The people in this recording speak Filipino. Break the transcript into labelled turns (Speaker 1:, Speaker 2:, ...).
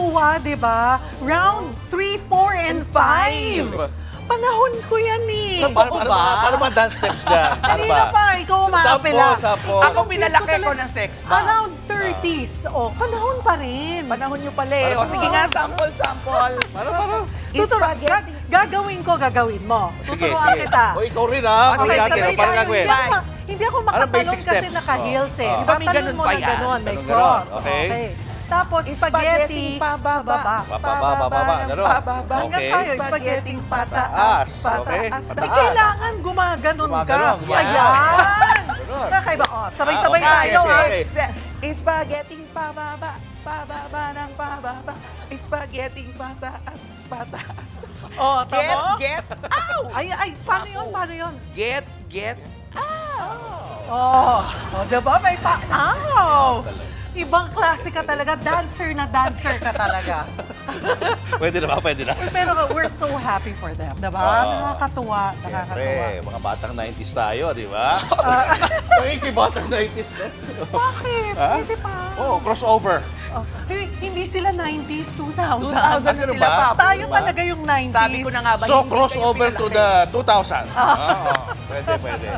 Speaker 1: nakakatuwa, di ba? Round 3, 4, and 5. Panahon ko yan eh.
Speaker 2: Paano ba dance steps dyan?
Speaker 1: Kanina pa, ikaw umaapela.
Speaker 2: Sampo.
Speaker 3: Ako pinalaki ko ng sex bomb.
Speaker 1: Around 30s. Oh, panahon pa rin.
Speaker 3: Panahon nyo pala eh. O sige nga, sample.
Speaker 2: Paano?
Speaker 3: Spaghetti.
Speaker 1: Gagawin mo.
Speaker 2: Sige,
Speaker 1: Tuturuan
Speaker 2: sige.
Speaker 1: kita.
Speaker 2: O, ikaw rin ha.
Speaker 1: Okay,
Speaker 2: Sige,
Speaker 1: sabay
Speaker 2: paano
Speaker 1: tayo.
Speaker 2: gagawin?
Speaker 1: Hindi ako makatalon
Speaker 2: basic
Speaker 1: kasi
Speaker 2: steps?
Speaker 1: naka-heels eh.
Speaker 2: Oh.
Speaker 3: Di ba may
Speaker 1: Tatalon
Speaker 3: ganun
Speaker 1: mo
Speaker 3: pa
Speaker 1: na
Speaker 3: yan?
Speaker 1: ganun, may
Speaker 2: Ganun,
Speaker 1: cross.
Speaker 2: okay.
Speaker 1: Tapos spaghetti,
Speaker 3: pababa.
Speaker 2: Pababa, ganun.
Speaker 1: Hanggang
Speaker 2: Okay.
Speaker 1: tayo, spaghetti pataas,
Speaker 2: Taas, okay.
Speaker 1: pataas. Di
Speaker 2: Pataas.
Speaker 1: kailangan gumaganon ka.
Speaker 2: Gumaganon, gumaganon.
Speaker 1: Ayan.
Speaker 2: Ganun.
Speaker 1: Kakaiba. Oh, sabay-sabay
Speaker 2: okay,
Speaker 1: tayo.
Speaker 2: sige,
Speaker 1: ah.
Speaker 2: sige.
Speaker 3: Spaghetti pababa. Pababa ng pababa. Spaghetti pataas.
Speaker 1: Oh, tama?
Speaker 3: Get. Ow!
Speaker 1: Ay, paano yun?
Speaker 3: Get.
Speaker 1: Oh, diba? May Ibang klase ka talaga. Dancer ka talaga.
Speaker 2: Pwede na.
Speaker 1: Pero we're so happy for them, diba? Nakakatuwa.
Speaker 2: Siyempre, mga batang 90s tayo, di ba? Ay, batang 90s, no?
Speaker 1: Bakit?
Speaker 2: Ha?
Speaker 1: Hindi pa.
Speaker 2: Oh, crossover.
Speaker 1: Oh, hindi sila 90s, 2000.
Speaker 3: 2000 na sila pa.
Speaker 1: Tayo talaga yung 90s.
Speaker 3: Sabi ko na nga ba,
Speaker 2: So,
Speaker 3: hindi kayo
Speaker 2: crossover to
Speaker 3: pinalaki.
Speaker 2: the 2000. Oo, pwede.